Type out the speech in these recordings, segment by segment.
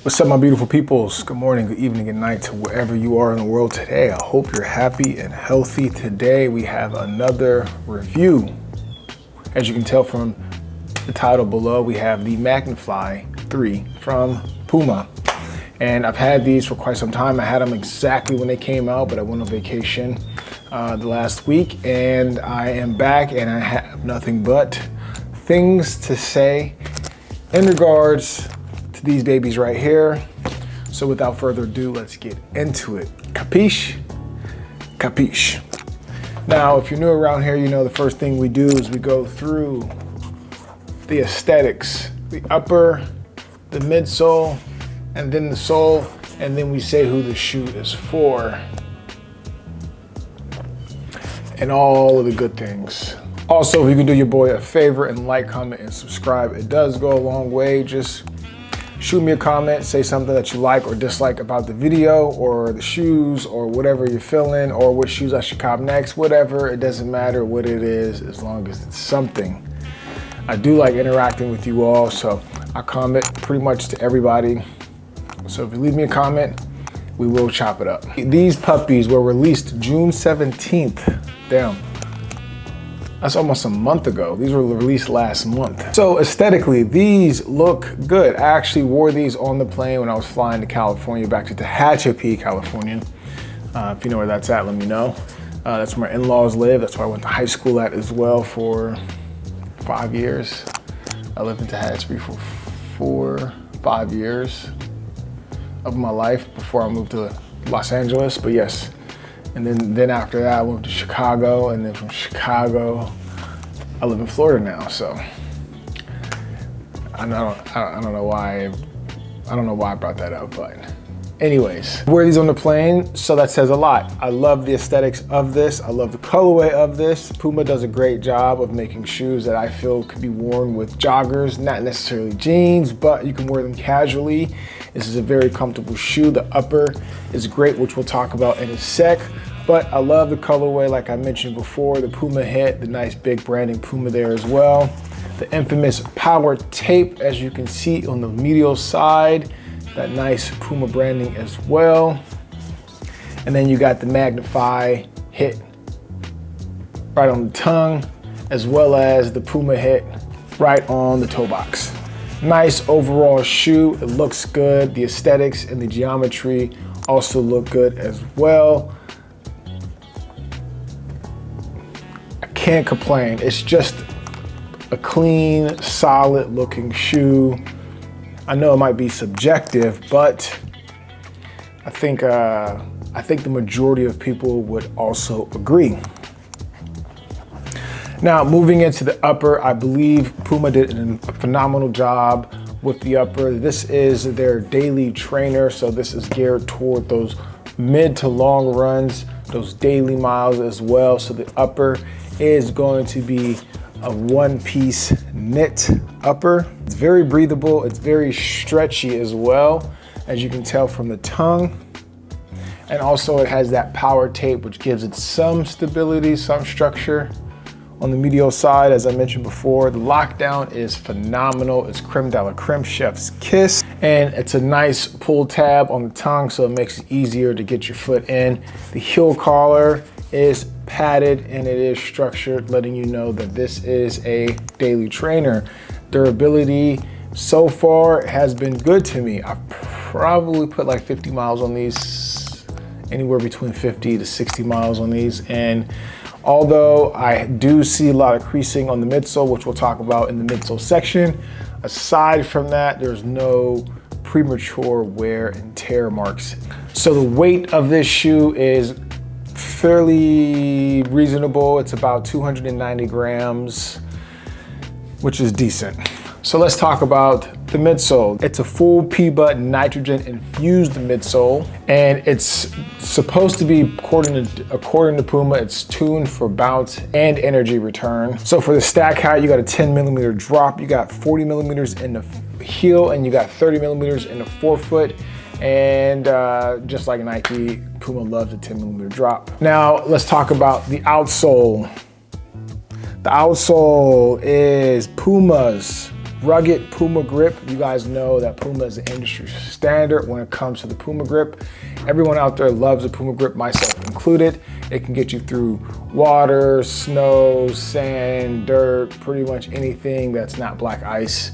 What's up, my beautiful peoples? Good morning, good evening, good night to wherever you are in the world today. I hope you're happy and healthy. Today we have another review. As you can tell from the title below, we have the Magnify 3 from Puma. And I've had these for quite some time. I had them exactly when they came out, but I went on vacation the last week, and I am back and I have nothing but things to say in regards to these babies right here. So without further ado, let's get into it. Capiche? Capiche. Now, if you're new around here, you know the first thing we do is we go through the aesthetics, the upper, the midsole, and then the sole, and then we say who the shoe is for, and all of the good things. Also, if you can do your boy a favor and like, comment, and subscribe, it does go a long way. Just shoot me a comment, say something that you like or dislike about the video or the shoes or whatever you're feeling, or what shoes I should cop next, whatever. It doesn't matter what it is as long as it's something. I do like interacting with you all, so I comment pretty much to everybody. So if you leave me a comment, we will chop it up. These puppies were released June 17th. Damn. That's almost a month ago. These were released last month. So aesthetically, these look good. I actually wore these on the plane when I was flying to California, back to Tehachapi, California. If you know where that's at, let me know. That's where my in-laws live. That's where I went to high school at as well for 5 years. I lived in Tehachapi for 5 years of my life before I moved to Los Angeles, but yes. And then after that, I went to Chicago, and then from Chicago, I live in Florida now. So I don't know why I brought that up, but anyways, wear these on the plane, so that says a lot. I love the aesthetics of this. I love the colorway of this. Puma does a great job of making shoes that I feel could be worn with joggers, not necessarily jeans, but you can wear them casually. This is a very comfortable shoe. The upper is great, which we'll talk about in a sec. But I love the colorway, like I mentioned before, the Puma hit, the nice big branding Puma there as well. The infamous power tape, as you can see on the medial side, that nice Puma branding as well. And then you got the Magnify hit right on the tongue, as well as the Puma hit right on the toe box. Nice overall shoe. It looks good. The aesthetics and the geometry also look good as well. I can't complain. It's just a clean, solid looking shoe. I know it might be subjective, but I think the majority of people would also agree. Now, moving into the upper, I believe Puma did a phenomenal job with the upper. This is their daily trainer, so this is geared toward those mid to long runs, those daily miles as well. So the upper is going to be a one-piece knit upper. It's very breathable, it's very stretchy as well, as you can tell from the tongue. And also it has that power tape, which gives it some stability, some structure. On the medial side, as I mentioned before, the lockdown is phenomenal. It's creme de la creme, chef's kiss. And it's a nice pull tab on the tongue, so it makes it easier to get your foot in. The heel collar is padded and it is structured, letting you know that this is a daily trainer. Durability so far has been good to me. I've probably put like 50 miles on these, anywhere between 50 to 60 miles on these. And although I do see a lot of creasing on the midsole, which we'll talk about in the midsole section, aside from that, there's no premature wear and tear marks. So the weight of this shoe is fairly reasonable. It's about 290 grams, which is decent. So let's talk about the midsole. It's a full Puma nitrogen infused midsole, and it's supposed to be, according to Puma, it's tuned for bounce and energy return. So for the stack height, you got a 10 millimeter drop, you got 40 millimeters in the heel, and you got 30 millimeters in the forefoot. And just like Nike, Puma loves a 10 millimeter drop. Now let's talk about the outsole. The outsole is Puma's rugged Puma grip. You guys know that Puma is an industry standard when it comes to the Puma grip. Everyone out there loves a Puma grip, myself included. It can get you through water, snow, sand, dirt, pretty much anything that's not black ice.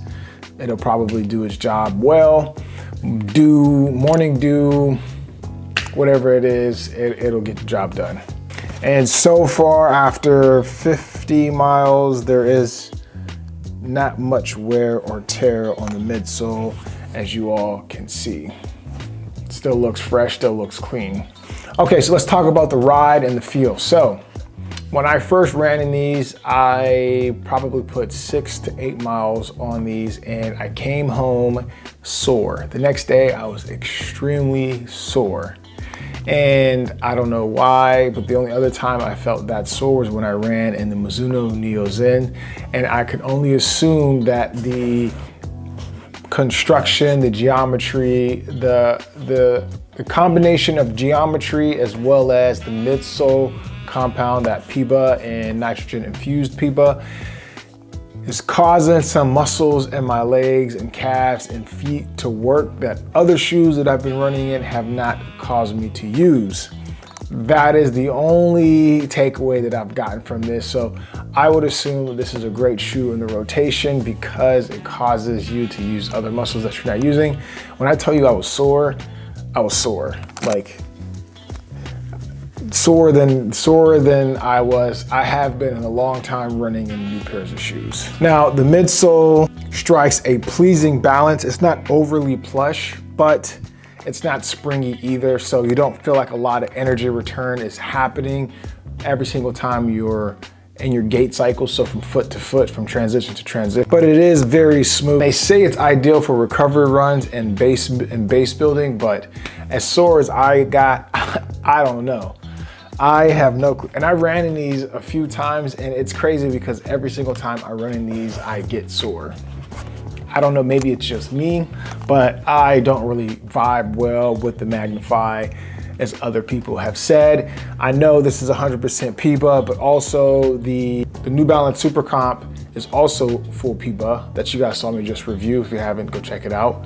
It'll probably do its job well. Dew, morning dew, whatever it is, it'll get the job done. And so far, after 50 miles, there is not much wear or tear on the midsole, as you all can see. Still looks fresh, still looks clean. Okay, so let's talk about the ride and the feel. So when I first ran in these, I probably put 6 to 8 miles on these, and I came home sore. The next day I was extremely sore. And I don't know why, but the only other time I felt that sore was when I ran in the Mizuno Neo Zen. And I could only assume that the construction, the geometry, the combination of geometry as well as the midsole compound, that Puma and nitrogen infused Puma, is causing some muscles in my legs and calves and feet to work that other shoes that I've been running in have not caused me to use. That is the only takeaway that I've gotten from this. So I would assume that this is a great shoe in the rotation because it causes you to use other muscles that you're not using. When I tell you I was sore, like sore than I have been in a long time running in new pairs of shoes. Now, the midsole strikes a pleasing balance. It's not overly plush, but it's not springy either, so you don't feel like a lot of energy return is happening every single time you're in your gait cycle, so from foot to foot, from transition to transition. But it is very smooth. They say it's ideal for recovery runs and base building, but as sore as I got, I don't know. I have no clue. And I ran in these a few times, and it's crazy because every single time I run in these, I get sore. I don't know, maybe it's just me, but I don't really vibe well with the Magnify, as other people have said. I know this is 100% Puma, but also the New Balance Super Comp is also full Puma that you guys saw me just review. If you haven't, go check it out.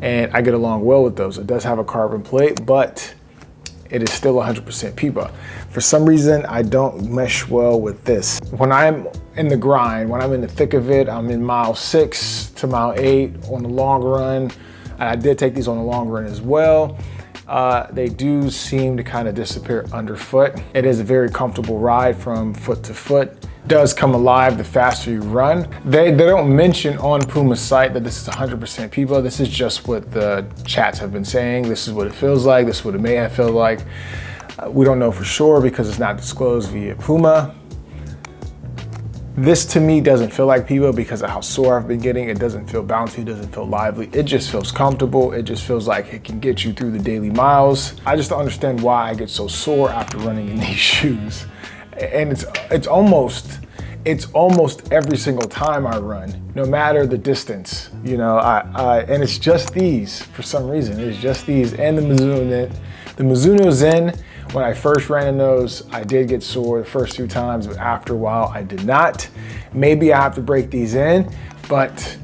And I get along well with those. It does have a carbon plate, but it is still 100% Puma. For some reason, I don't mesh well with this. When I'm in the grind, when I'm in the thick of it, I'm in mile 6 to mile 8 on the long run. And I did take these on the long run as well. They do seem to kind of disappear underfoot. It is a very comfortable ride from foot to foot. Does come alive the faster you run. They don't mention on Puma's site that this is 100% Puma. This is just what the chats have been saying. This is what it feels like. This is what it may have felt like. We don't know for sure because it's not disclosed via Puma. This to me doesn't feel like Puma because of how sore I've been getting. It doesn't feel bouncy, it doesn't feel lively. It just feels comfortable. It just feels like it can get you through the daily miles. I just don't understand why I get so sore after running in these shoes. And it's almost every single time I run, no matter the distance, you know. And it's just these for some reason. It's just these and the Mizuno Zen. When I first ran in those, I did get sore the first 2 times, but after a while, I did not. Maybe I have to break these in, but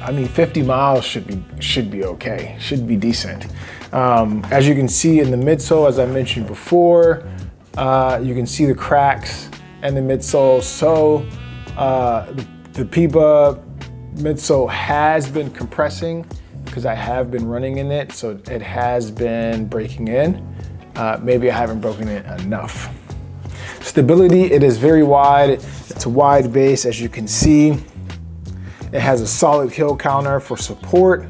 I mean, 50 miles should be okay. Should be decent. As you can see in the midsole, as I mentioned before. You can see the cracks and the midsole. So the Puma midsole has been compressing because I have been running in it. So it has been breaking in. Maybe I haven't broken it enough. Stability, it is very wide. It's a wide base, as you can see. It has a solid heel counter for support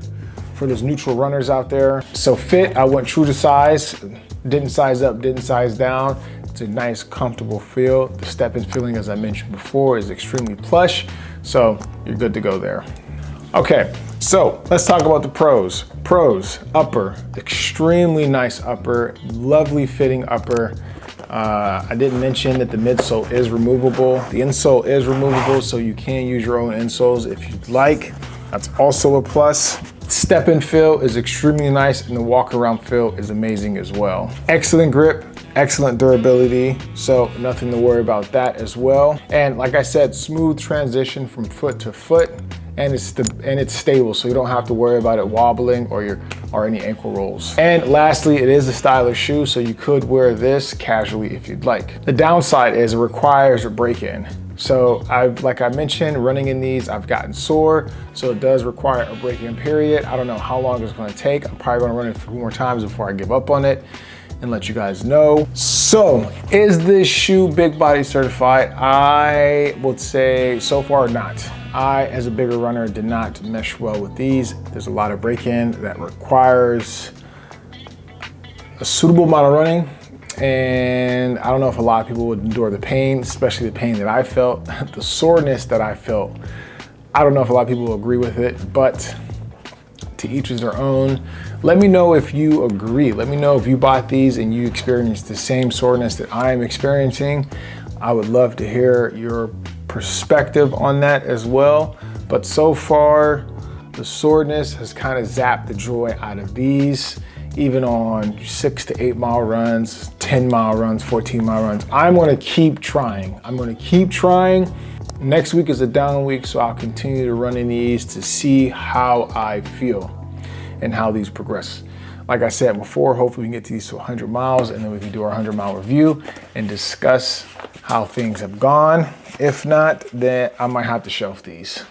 for those neutral runners out there. So fit, I went true to size. Didn't size up, didn't size down. It's a nice, comfortable feel. The step-in feeling, as I mentioned before, is extremely plush. So you're good to go there. Okay, so let's talk about the pros. Pros, upper, extremely nice upper, lovely fitting upper. I didn't mention that the midsole is removable. The insole is removable, so you can use your own insoles if you'd like. That's also a plus. Step-in feel is extremely nice, and the walk-around feel is amazing as well. Excellent grip, Excellent durability, so nothing to worry about that as well. And like I said, smooth transition from foot to foot, and it's stable, so you don't have to worry about it wobbling or any ankle rolls. And lastly, it is a stylish shoe, so you could wear this casually if you'd like. The downside is it requires a break-in. So like I mentioned, running in these, I've gotten sore, so it does require a break-in period. I don't know how long it's gonna take. I'm probably gonna run it a few more times before I give up on it and let you guys know. So, is this shoe big body certified? I would say so far not. I, as a bigger runner, did not mesh well with these. There's a lot of break-in that requires a suitable amount of running, and I don't know if a lot of people would endure the pain, especially the pain that I felt, the soreness that I felt. I don't know if a lot of people will agree with it, but to each is their own. Let me know if you agree. Let me know if you bought these and you experienced the same soreness that I am experiencing. I would love to hear your perspective on that as well. But so far, the soreness has kind of zapped the joy out of these, even on 6 to 8 mile runs, 10-mile runs, 14-mile runs. I'm gonna keep trying. I'm gonna keep trying. Next week is a down week, so I'll continue to run in these to see how I feel and how these progress. Like I said before, hopefully we can get these to 100 miles and then we can do our 100-mile review and discuss how things have gone. If not, then I might have to shelf these.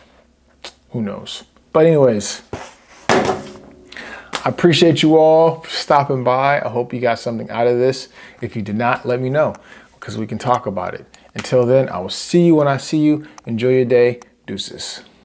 Who knows? But anyways, I appreciate you all stopping by. I hope you got something out of this. If you did not, let me know because we can talk about it. Until then, I will see you when I see you. Enjoy your day. Deuces.